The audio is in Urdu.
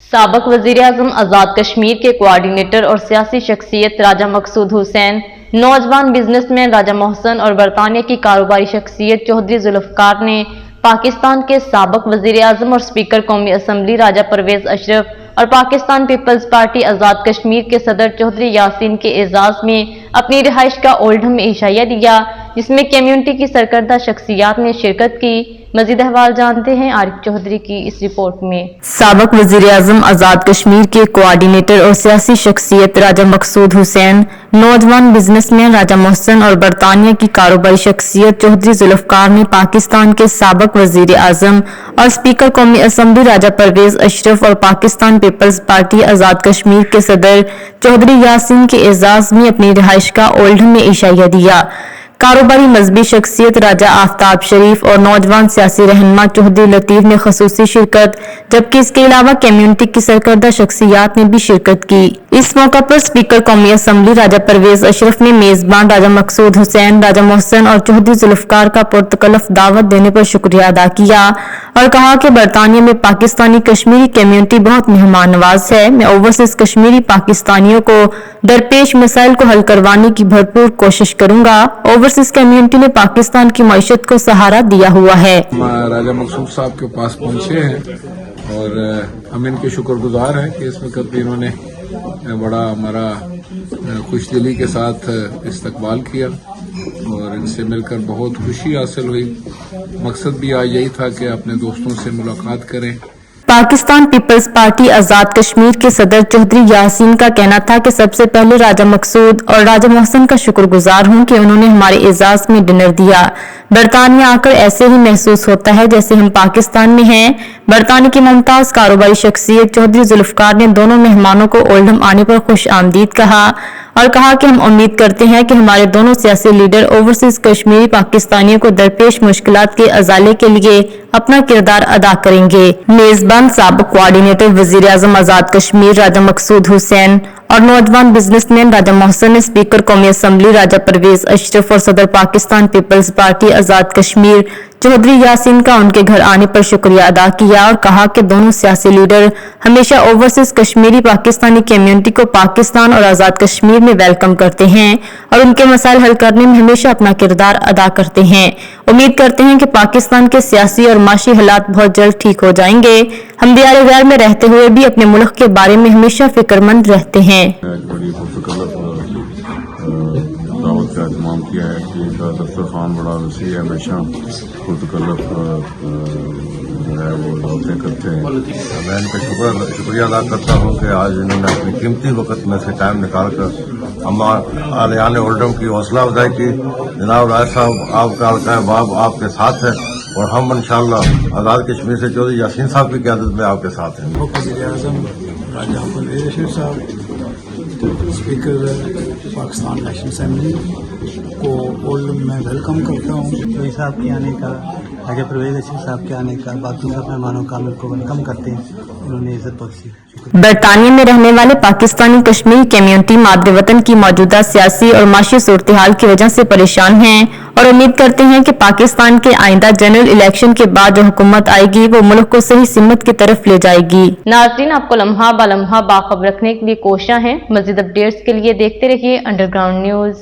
سابق وزیر اعظم آزاد کشمیر کے کوآرڈینیٹر اور سیاسی شخصیت راجہ مقصود حسین، نوجوان بزنس مین راجہ محسن اور برطانیہ کی کاروباری شخصیت چودھری ذوالفقار نے پاکستان کے سابق وزیر اعظم اور اسپیکر قومی اسمبلی راجہ پرویز اشرف اور پاکستان پیپلز پارٹی آزاد کشمیر کے صدر چودھری یاسین کے اعزاز میں اپنی رہائش کا اولڈہم میں عشائیہ دیا، جس میں کمیونٹی کی سرکردہ شخصیات نے شرکت کی۔ مزید احوال جانتے ہیں عارف چودھری کی اس رپورٹ میں۔ سابق وزیر اعظم آزاد کشمیر کے کوآرڈینیٹر اور سیاسی شخصیت راجہ مقصود حسین، نوجوان بزنس مین راجہ محسن اور برطانیہ کی کاروباری شخصیت چودھری ذوالفقار نے پاکستان کے سابق وزیر اعظم اور اسپیکر قومی اسمبلی راجہ پرویز اشرف اور پاکستان پیپلز پارٹی آزاد کشمیر کے صدر چودھری یاسین کے اعزاز میں اپنی رہائش کا اولڈہم میں عشائیہ دیا۔ کاروباری مذہبی شخصیت راجہ آفتاب شریف اور نوجوان سیاسی رہنما چودھری لطیف نے خصوصی شرکت، جبکہ اس کے علاوہ کمیونٹی کی سرکردہ شخصیات نے بھی شرکت کی۔ اس موقع پر اسپیکر قومی اسمبلی راجہ پرویز اشرف نے میزبان راجہ مقصود حسین، راجہ محسن اور چودھری ذوالفقار کا پرتکلف دعوت دینے پر شکریہ ادا کیا اور کہا کہ برطانیہ میں پاکستانی کشمیری کمیونٹی بہت مہمان نواز ہے۔ میں اوورسیز کشمیری پاکستانیوں کو درپیش مسائل کو حل کروانے کی بھرپور کوشش کروں گا۔ اوورسیز کمیونٹی نے پاکستان کی معیشت کو سہارا دیا ہوا ہے۔ راجہ مقصود صاحب کے پاس پہنچے ہیں اور ہم ان کے شکر گزار ہیں کہ اس وقت بھی انہوں نے بڑا ہمارا خوش دلی کے ساتھ استقبال کیا اور ان سے مل کر بہت خوشی حاصل ہوئی۔ مقصد بھی آج یہی تھا کہ اپنے دوستوں سے ملاقات کریں۔ پاکستان پیپلز پارٹی آزاد کشمیر کے صدر چودھری یاسین کا کہنا تھا کہ سب سے پہلے راجہ مقصود اور راجہ محسن کا شکر گزار ہوں کہ انہوں نے ہمارے اعزاز میں ڈنر دیا۔ برطانیہ آ کر ایسے ہی محسوس ہوتا ہے جیسے ہم پاکستان میں ہیں۔ برطانیہ کی ممتاز کاروباری شخصیت چودھری ذوالفقار نے دونوں مہمانوں کو اولڈہم آنے پر خوش آمدید کہا اور کہا کہ ہم امید کرتے ہیں کہ ہمارے دونوں سیاسی لیڈر اوورسیز کشمیری پاکستانیوں کو درپیش مشکلات کے ازالے کے لیے اپنا کردار ادا کریں گے۔ میزبان سابق کوآرڈینیٹر وزیر اعظم آزاد کشمیر راجہ مقصود حسین اور نوجوان بزنس مین راجہ محسن نے اسپیکر قومی اسمبلی راجہ پرویز اشرف اور صدر پاکستان پیپلز پارٹی آزاد کشمیر چودھری یاسین کا ان کے گھر آنے پر شکریہ ادا کیا اور کہا کہ دونوں سیاسی لیڈر ہمیشہ اوورسیز کشمیری پاکستانی کمیونٹی کو پاکستان اور آزاد کشمیر میں ویلکم کرتے ہیں اور ان کے مسائل حل کرنے میں ہمیشہ اپنا کردار ادا کرتے ہیں۔ امید کرتے ہیں کہ پاکستان کے سیاسی اور معاشی حالات بہت جلد ٹھیک ہو جائیں گے۔ ہم دیار غیر میں رہتے ہوئے بھی اپنے ملک کے بارے میں ہمیشہ فکر مند رہتے ہیں۔ بڑی پرتکلف دعوت کا اہتمام کیا ہے کہ ان کا دسترخوان بڑا وسیع ہے، ہمیشہ پرتکلف جو ہے وہ دعوتیں کرتے ہیں۔ میں ان کا شکریہ ادا کرتا ہوں کہ آج انہوں نے اپنی قیمتی وقت میں سے ٹائم نکال کر عالیان اولڈہم کی حوصلہ افزائی کی۔ جناب راج صاحب، آپ کا حلقہ باب آپ کے ساتھ ہے اور ہم انشاءاللہ آزاد کشمیر سے چودھری یاسین صاحب کی قیادت میں آپ کے ساتھ ہیں۔ وزیر اعظم راجہ پرویز اشرف صاحب، اسپیکر پاکستان نیشنل اسمبلی کو اولڈہم میں ویلکم کرتا ہوں۔ چودھری صاحب کے آنے کا، راجہ پرویز اشرف صاحب کے آنے کا، باقی سب مہمانوں کا ہم کو ویلکم کرتے ہیں۔ انہوں نے عزت بخشی۔ برطانیہ میں رہنے والے پاکستانی کشمیری کمیونٹی مادر وطن کی موجودہ سیاسی اور معاشی صورتحال کی وجہ سے پریشان ہیں اور امید کرتے ہیں کہ پاکستان کے آئندہ جنرل الیکشن کے بعد جو حکومت آئے گی وہ ملک کو صحیح سمت کی طرف لے جائے گی۔ ناظرین، آپ کو لمحہ بہ لمحہ باخبر رکھنے کے لیے کوشاں ہیں۔ مزید اپڈیٹس کے لیے دیکھتے رہیے انڈر گراؤنڈ نیوز۔